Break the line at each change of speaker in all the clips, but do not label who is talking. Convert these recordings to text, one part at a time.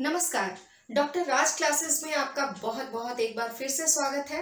नमस्कार। डॉक्टर राज क्लासेस में आपका बहुत बहुत एक बार फिर से स्वागत है।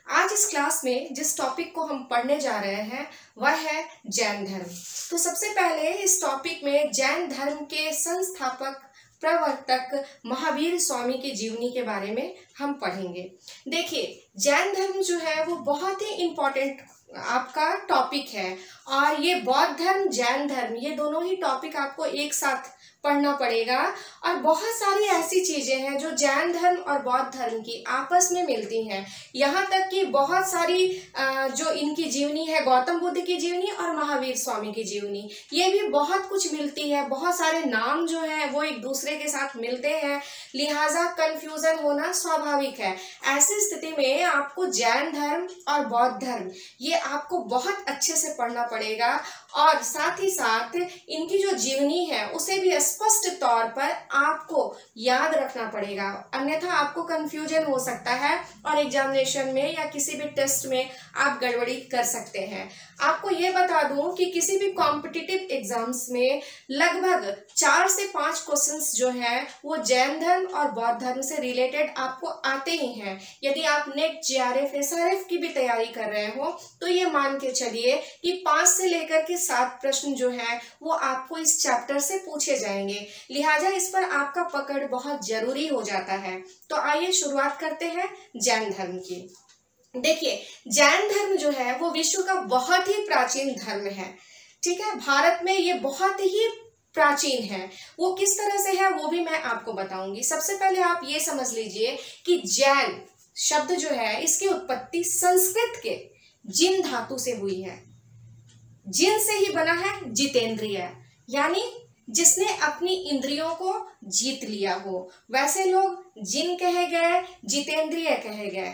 आज इस क्लास में जिस टॉपिक को हम पढ़ने जा रहे हैं वह है जैन धर्म। तो सबसे पहले इस टॉपिक में जैन धर्म के संस्थापक प्रवर्तक महावीर स्वामी की जीवनी के बारे में हम पढ़ेंगे। देखिए, जैन धर्म जो है वो बहुत ही इम्पोर्टेंट आपका टॉपिक है और ये बौद्ध धर्म जैन धर्म ये दोनों ही टॉपिक आपको एक साथ पढ़ना पड़ेगा। और बहुत सारी ऐसी चीजें हैं जो जैन धर्म और बौद्ध धर्म की आपस में मिलती हैं। यहाँ तक कि बहुत सारी जो इनकी जीवनी है, गौतम बुद्ध की जीवनी और महावीर स्वामी की जीवनी, ये भी बहुत कुछ मिलती है। बहुत सारे नाम जो हैं वो एक दूसरे के साथ मिलते हैं, लिहाजा कंफ्यूजन होना स्वाभाविक है। ऐसी स्थिति में आपको जैन धर्म और बौद्ध धर्म ये आपको बहुत अच्छे से पढ़ना पड़ेगा और साथ ही साथ इनकी जो जीवनी है उसे भी स्पष्ट तौर पर आपको याद रखना पड़ेगा, अन्यथा आपको कंफ्यूजन हो सकता है और एग्जामिनेशन में या किसी भी टेस्ट में आप गड़बड़ी कर सकते हैं। आपको ये बता दूं कि किसी भी कॉम्पिटिटिव एग्जाम्स में लगभग 4 से 5 क्वेश्चंस जो हैं वो जैन धर्म और बौद्ध धर्म से रिलेटेड आपको आते ही हैं। यदि आप नेट जेआरएफ एसआरएफ की भी तैयारी कर रहे हो तो ये मान के चलिए कि 5 से लेकर के 7 प्रश्न जो है वो आपको इस चैप्टर से पूछे जाएंगे, लिहाजा इस पर आपका पकड़ बहुत जरूरी हो जाता है। तो आइए शुरुआत करते हैं जैन धर्म की। देखिए, जैन धर्म जो है वो विश्व का बहुत ही प्राचीन धर्म है। ठीक है, भारत में ये बहुत ही प्राचीन है। वो किस तरह से है वो भी मैं आपको बताऊंगी। सबसे पहले आप ये समझ लीजिए कि जैन शब्द जो है इसकी उत्पत्ति संस्कृत के जिन धातु से हुई है। जिन से ही बना है जितेंद्रिय, यानी जिसने अपनी इंद्रियों को जीत लिया हो। वैसे लोग जिन कहे गए, जितेंद्रिय कहे गए।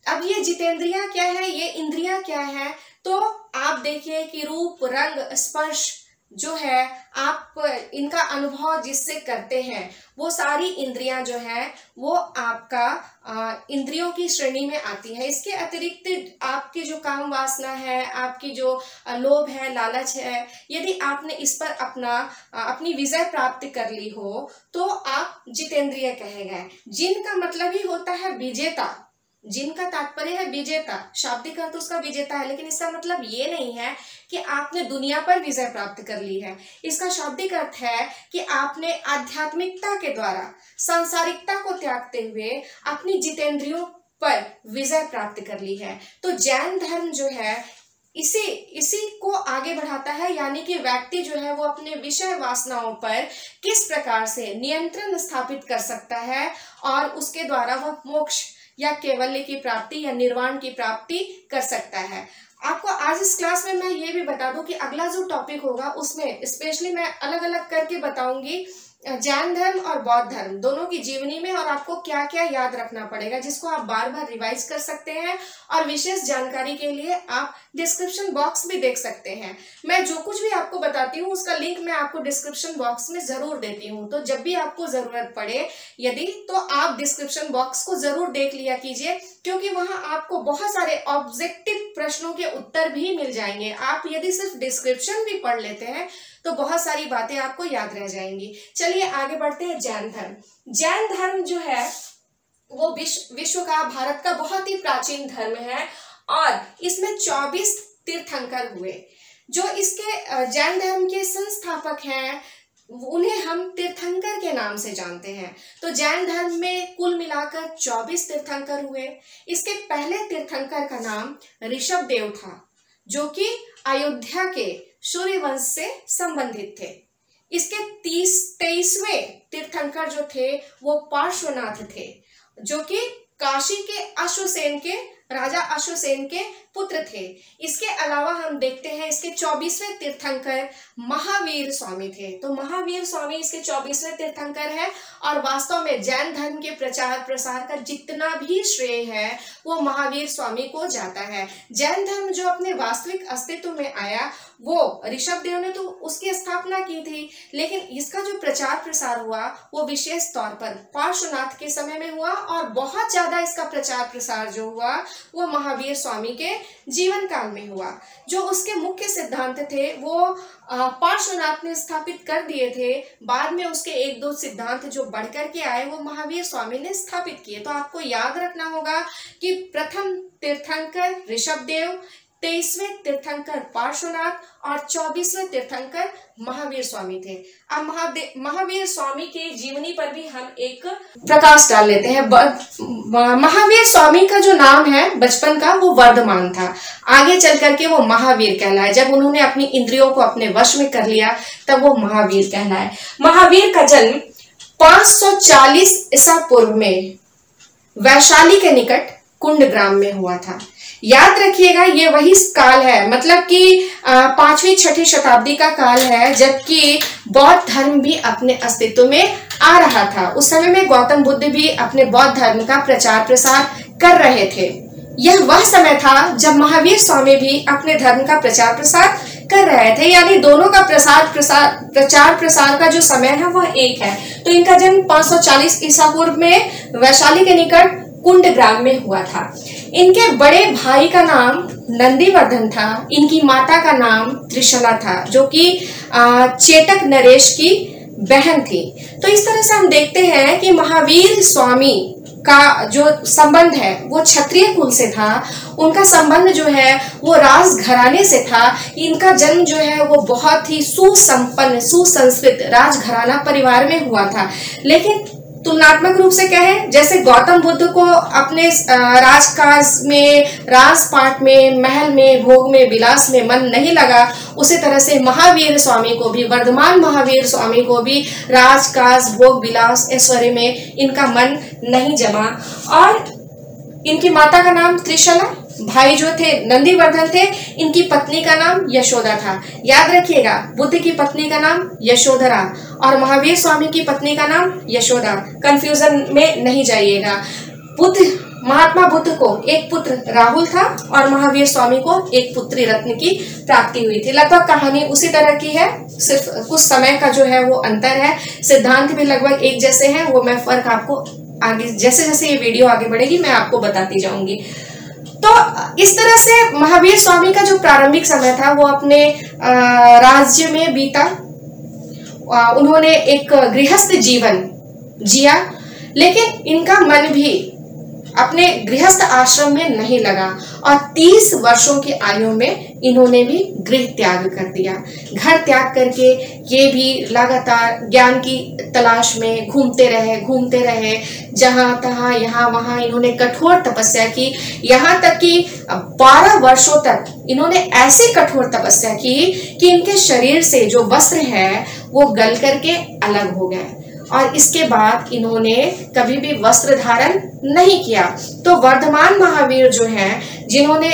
अब ये जितेंद्रिया क्या है, ये इंद्रिया क्या है, तो आप देखिए कि रूप, रंग, स्पर्श जो है आप इनका अनुभव जिससे करते हैं वो सारी इंद्रियां जो है वो आपका इंद्रियों की श्रेणी में आती है। इसके अतिरिक्त आपकी जो काम वासना है, आपकी जो लोभ है, लालच है, यदि आपने इस पर अपनी विजय प्राप्त कर ली हो तो आप जितेंद्रिय कहे गए। जिन का मतलब ही होता है विजेता। जिनका तात्पर्य है विजेता, शाब्दिक अर्थ उसका विजेता है, लेकिन इसका मतलब ये नहीं है कि आपने दुनिया पर विजय प्राप्त कर ली है। इसका शाब्दिक अर्थ है कि आपने आध्यात्मिकता के द्वारा सांसारिकता को त्यागते हुए अपनी जितेंद्रियों पर विजय प्राप्त कर ली है। तो जैन धर्म जो है इसी को आगे बढ़ाता है, यानी कि व्यक्ति जो है वो अपने विषय वासनाओं पर किस प्रकार से नियंत्रण स्थापित कर सकता है और उसके द्वारा वह मोक्ष या केवल्य की प्राप्ति या निर्वाण की प्राप्ति कर सकता है। आपको आज इस क्लास में मैं ये भी बता दूं कि अगला जो टॉपिक होगा उसमें स्पेशली मैं अलग अलग करके बताऊंगी जैन धर्म और बौद्ध धर्म दोनों की जीवनी में, और आपको क्या क्या याद रखना पड़ेगा जिसको आप बार बार रिवाइज कर सकते हैं। और विशेष जानकारी के लिए आप डिस्क्रिप्शन बॉक्स भी देख सकते हैं। मैं जो कुछ भी आपको बताती हूँ उसका लिंक मैं आपको डिस्क्रिप्शन बॉक्स में जरूर देती हूँ, तो जब भी आपको जरूरत पड़े यदि तो आप डिस्क्रिप्शन बॉक्स को जरूर देख लिया कीजिए, क्योंकि वहां आपको बहुत सारे ऑब्जेक्टिव प्रश्नों के उत्तर भी मिल जाएंगे। आप यदि सिर्फ डिस्क्रिप्शन भी पढ़ लेते हैं तो बहुत सारी बातें आपको याद रह जाएंगी। चलिए आगे बढ़ते हैं। जैन धर्म, जैन धर्म जो है वो विश्व का, भारत का बहुत ही प्राचीन धर्म है और इसमें 24 तीर्थंकर हुए। जो इसके जैन धर्म के संस्थापक हैं उन्हें हम तीर्थंकर के नाम से जानते हैं। तो जैन धर्म में कुल मिलाकर 24 तीर्थंकर हुए। इसके पहले तीर्थंकर का नाम ऋषभ देव था, जो कि अयोध्या के सूर्यवंश से संबंधित थे। इसके 23वें तीर्थंकर जो थे वो पार्श्वनाथ थे, जो कि काशी के अश्वसेन के राजा अश्वसेन के पुत्र थे। इसके अलावा हम देखते हैं इसके 24वें तीर्थंकर महावीर स्वामी थे। तो महावीर स्वामी इसके 24वें तीर्थंकर है और वास्तव में जैन धर्म के प्रचार प्रसार का जितना भी श्रेय है वो महावीर स्वामी को जाता है। जैन धर्म जो अपने वास्तविक अस्तित्व में आया वो ऋषभ देव ने तो उसकी स्थापना की थी, लेकिन इसका जो प्रचार प्रसार हुआ वो विशेष तौर पर पार्श्वनाथ के समय में हुआ और बहुत ज्यादा इसका प्रचार प्रसार जो हुआ वो महावीर स्वामी के जीवन काल में हुआ। जो उसके मुख्य सिद्धांत थे वो पार्श्वनाथ ने स्थापित कर दिए थे। बाद में उसके एक दो सिद्धांत जो बढ़ करके आए वो महावीर स्वामी ने स्थापित किए। तो आपको याद रखना होगा कि प्रथम तीर्थंकर ऋषभदेव, 23वें तीर्थंकर पार्श्वनाथ और 24वें तीर्थंकर महावीर स्वामी थे। अब महावीर स्वामी के जीवनी पर भी हम एक प्रकाश डाल लेते हैं। महावीर स्वामी का जो नाम है बचपन का वो वर्धमान था, आगे चल करके वो महावीर कहलाए। जब उन्होंने अपनी इंद्रियों को अपने वश में कर लिया तब वो महावीर कहलाए। महावीर का जन्म 540 ईसा पूर्व में वैशाली के निकट कुंड ग्राम में हुआ था। याद रखिएगा ये वही काल है, मतलब कि 5वीं 6वीं शताब्दी का काल है, जबकि बौद्ध धर्म भी अपने अस्तित्व में आ रहा था। उस समय में गौतम बुद्ध भी अपने बौद्ध धर्म का प्रचार प्रसार कर रहे थे। यह वह समय था जब महावीर स्वामी भी अपने धर्म का प्रचार प्रसार कर रहे थे, यानी दोनों का प्रचार प्रसार का जो समय है वह एक है। तो इनका जन्म 540 ईसा पूर्व में वैशाली के निकट कुंड ग्राम में हुआ था। इनके बड़े भाई का नाम नंदीवर्धन था। इनकी माता का नाम त्रिशला था, जो कि चेटक नरेश की बहन थी। तो इस तरह से हम देखते हैं कि महावीर स्वामी का जो संबंध है वो क्षत्रिय कुल से था। उनका संबंध जो है वो राजघराने से था। इनका जन्म जो है वो बहुत ही सुसंपन्न सुसंस्कृत राजघराना परिवार में हुआ था। लेकिन तुलनात्मक रूप से कहें, जैसे गौतम बुद्ध को अपने राजकाज में, राजपाट में, महल में, भोग में, विलास में मन नहीं लगा, उसी तरह से महावीर स्वामी को भी, वर्धमान महावीर स्वामी को भी राजकाज, भोग विलास, ऐश्वर्य में इनका मन नहीं जमा। और इनकी माता का नाम त्रिशला, भाई जो थे नंदीवर्धन थे, इनकी पत्नी का नाम यशोदा था। याद रखिएगा, बुद्ध की पत्नी का नाम यशोधरा और महावीर स्वामी की पत्नी का नाम यशोदा। कंफ्यूजन में नहीं जाइएगा। महात्मा बुद्ध को एक पुत्र राहुल था और महावीर स्वामी को एक पुत्री रत्न की प्राप्ति हुई थी। लगभग कहानी उसी तरह की है, सिर्फ कुछ समय का जो है वो अंतर है। सिद्धांत भी लगभग एक जैसे हैं। वो मैं फर्क आपको आगे जैसे जैसे ये वीडियो आगे बढ़ेगी मैं आपको बताती जाऊंगी। तो इस तरह से महावीर स्वामी का जो प्रारंभिक समय था वो अपने राज्य में बीता। उन्होंने एक गृहस्थ जीवन जिया, लेकिन इनका मन भी अपने गृहस्थ आश्रम में नहीं लगा और 30 वर्षों की आयु में इन्होंने भी गृह त्याग कर दिया। घर त्याग करके ये भी लगातार ज्ञान की तलाश में घूमते रहे, जहां तहां यहाँ वहां इन्होंने कठोर तपस्या की। यहाँ तक कि 12 वर्षों तक इन्होंने ऐसी कठोर तपस्या की कि इनके शरीर से जो वस्त्र है वो गल करके अलग हो गए और इसके बाद इन्होंने कभी भी वस्त्र धारण नहीं किया। तो वर्धमान महावीर जो हैं, जिन्होंने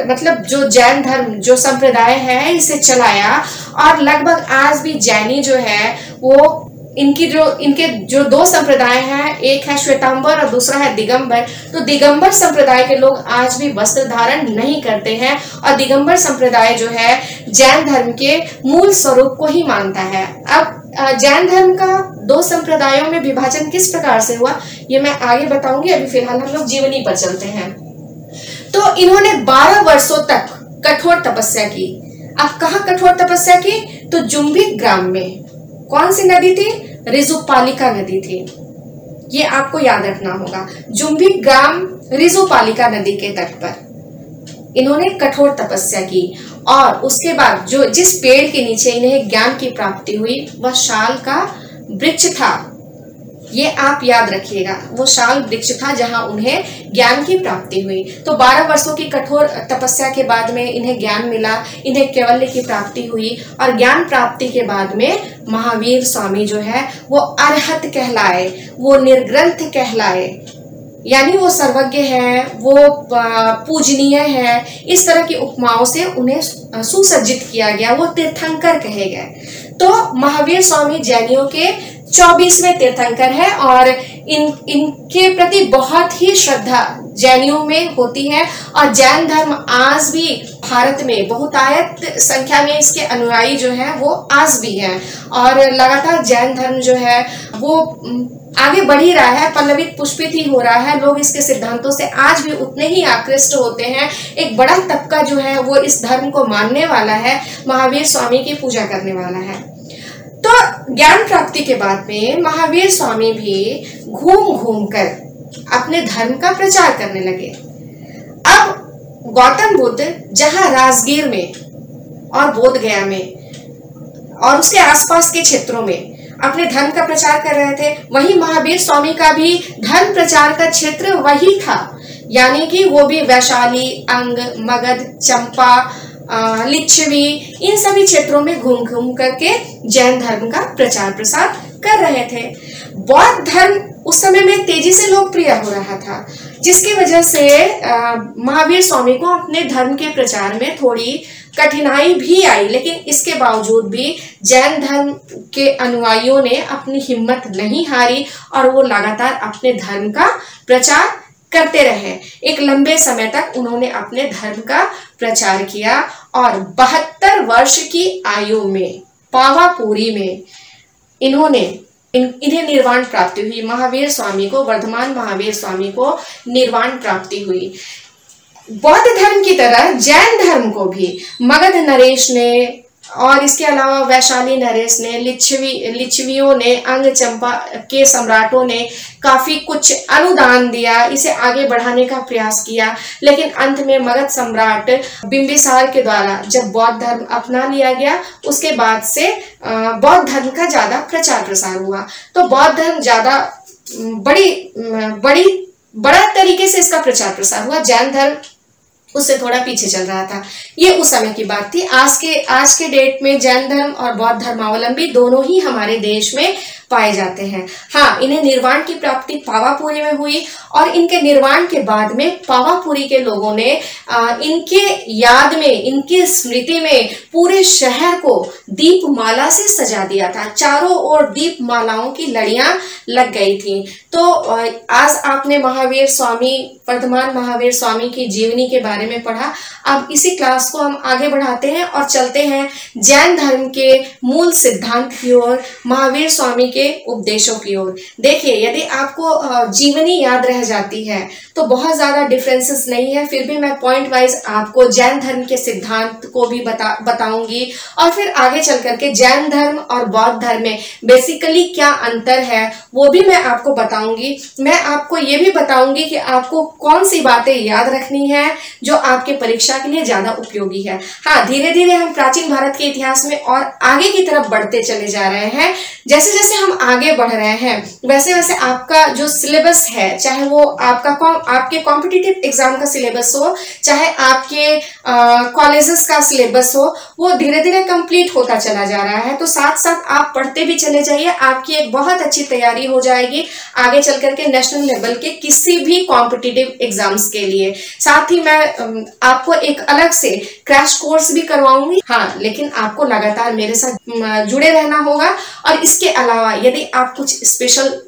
मतलब जो जैन धर्म जो संप्रदाय है इसे चलाया, और लगभग आज भी जैनी जो है वो इनके जो दो संप्रदाय हैं, एक है श्वेतांबर और दूसरा है दिगंबर। तो दिगंबर संप्रदाय के लोग आज भी वस्त्र धारण नहीं करते हैं और दिगंबर संप्रदाय जो है जैन धर्म के मूल स्वरूप को ही मानता है। अब जैन धर्म का 2 संप्रदायों में विभाजन किस प्रकार से हुआ ये मैं आगे बताऊंगी। अभी फिलहाल हम लोग जीवनी पर चलते हैं। तो इन्होंने 12 वर्षों तक कठोर तपस्या की। अब कहाँ कठोर तपस्या की? तो जुम्बिक ग्राम में। कौन सी नदी थी? रिजुपालिका नदी थी। ये आपको याद रखना होगा। जुम्बिक ग्राम रिजुपालिका नदी के तट पर इन्होंने कठोर तपस्या की और उसके बाद जिस पेड़ के नीचे इन्हें ज्ञान की प्राप्ति हुई वह शाल का वृक्ष था। ये आप याद रखिएगा, वो शाल वृक्ष था जहां उन्हें ज्ञान की प्राप्ति हुई। तो 12 वर्षों की कठोर तपस्या के बाद में इन्हें ज्ञान मिला, इन्हें कैवल्य की प्राप्ति हुई और ज्ञान प्राप्ति के बाद में महावीर स्वामी जो है वो अरहत कहलाए, वो निर्ग्रंथ कहलाए, यानी वो सर्वज्ञ है, वो पूजनीय है। इस तरह की उपमाओं से उन्हें सुसज्जित किया गया, वो तीर्थंकर कहे गए। तो महावीर स्वामी जैनियों के 24वें तीर्थंकर है और इनके प्रति बहुत ही श्रद्धा जैनियों में होती है और जैन धर्म आज भी भारत में बहुतायत संख्या में इसके अनुयायी जो है वो आज भी हैं और लगातार जैन धर्म जो है वो आगे बढ़ ही रहा है, पल्लवित पुष्पित ही हो रहा है। लोग इसके सिद्धांतों से आज भी उतने ही आकृष्ट होते हैं। एक बड़ा तबका जो है वो इस धर्म को मानने वाला है, महावीर स्वामी की पूजा करने वाला है। तो ज्ञान प्राप्ति के बाद में महावीर स्वामी भी घूम घूम कर अपने धर्म का प्रचार करने लगे। अब गौतम बुद्ध जहां राजगीर में और बोध गया में और उसके आसपास के क्षेत्रों में अपने धर्म का प्रचार कर रहे थे, वहीं महावीर स्वामी का भी धर्म प्रचार का क्षेत्र वही था, यानी कि वो भी वैशाली, अंग, मगध, चंपा, लिच्छवी, इन सभी क्षेत्रों में घूम घूम करके जैन धर्म का प्रचार प्रसार कर रहे थे। बौद्ध धर्म उस समय में तेजी से लोकप्रिय हो रहा था, जिसकी वजह से महावीर स्वामी को अपने धर्म के प्रचार में थोड़ी कठिनाई भी आई, लेकिन इसके बावजूद भी जैन धर्म के अनुयायियों ने अपनी हिम्मत नहीं हारी और वो लगातार अपने धर्म का प्रचार करते रहे। एक लंबे समय तक उन्होंने अपने धर्म का प्रचार किया और 72 वर्ष की आयु में पावापुरी में इन्हें निर्वाण प्राप्ति हुई। महावीर स्वामी को, वर्धमान महावीर स्वामी को निर्वाण प्राप्ति हुई। बौद्ध धर्म की तरह जैन धर्म को भी मगध नरेश ने और इसके अलावा वैशाली नरेश ने, लिच्छवियों ने, अंग चंपा के सम्राटों ने काफी कुछ अनुदान दिया, इसे आगे बढ़ाने का प्रयास किया। लेकिन अंत में मगध सम्राट बिंबिसार के द्वारा जब बौद्ध धर्म अपना लिया गया, उसके बाद से बौद्ध धर्म का ज्यादा प्रचार प्रसार हुआ। तो बौद्ध धर्म ज्यादा बड़ा तरीके से इसका प्रचार प्रसार हुआ। जैन धर्म उससे थोड़ा पीछे चल रहा था। ये उस समय की बात थी। आज के डेट में जैन धर्म और बौद्ध धर्मावलंबी दोनों ही हमारे देश में पाए जाते हैं। हाँ, इन्हें निर्वाण की प्राप्ति पावापुरी में हुई और इनके निर्वाण के बाद में पावापुरी के लोगों ने इनके याद में, इनकी स्मृति में पूरे शहर को दीपमाला से सजा दिया था। चारों ओर दीपमालाओं की लड़ियां लग गई थी। तो आज आपने महावीर स्वामी, वर्धमान महावीर स्वामी की जीवनी के बारे में पढ़ा। अब इसी क्लास को हम आगे बढ़ाते हैं और चलते हैं जैन धर्म के मूल सिद्धांत की ओर, महावीर स्वामी के उपदेशों की ओर। देखिए, यदि आपको जीवनी याद रह जाती है तो बहुत ज्यादा डिफरेंसेस नहीं है, फिर भी मैं पॉइंट वाइज आपको जैन धर्म के सिद्धांत को भी बताऊंगी और फिर आगे चल करके जैन धर्म और बौद्ध धर्म में बेसिकली क्या अंतर है वो भी मैं आपको बताऊंगी। मैं आपको ये भी बताऊंगी कि आपको कौन सी बातें याद रखनी है जो आपके परीक्षा के लिए ज्यादा उपयोगी है। हाँ, धीरे धीरे हम प्राचीन भारत के इतिहास में और आगे की तरफ बढ़ते चले जा रहे हैं। जैसे जैसे हम आगे बढ़ रहे हैं वैसे वैसे आपका जो सिलेबस है, चाहे वो आपके कॉम्पिटिटिव एग्जाम का सिलेबस हो, चाहे आपके कॉलेजेस का सिलेबस हो, वो धीरे धीरे कंप्लीट होता चला जा रहा है। तो साथ साथ आप पढ़ते भी चले जाइए, आपकी एक बहुत अच्छी तैयारी हो जाएगी आगे चल करके नेशनल लेवल के किसी भी कॉम्पिटिटिव एग्जाम्स के लिए। साथ ही मैं आपको एक अलग से क्रैश कोर्स भी करवाऊंगी। हाँ, लेकिन आपको लगातार मेरे साथ जुड़े रहना होगा। और इसके अलावा यदि आप कुछ स्पेशल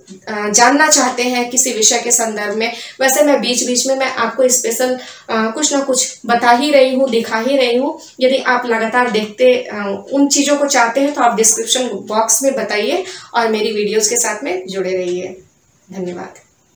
जानना चाहते हैं किसी विषय के संदर्भ में, वैसे मैं बीच बीच में मैं आपको स्पेशल कुछ ना कुछ बता ही रही हूँ, दिखा ही रही हूँ। यदि आप लगातार देखते उन चीजों को चाहते हैं तो आप डिस्क्रिप्शन बॉक्स में बताइए और मेरी वीडियोस के साथ में जुड़े रहिए। धन्यवाद।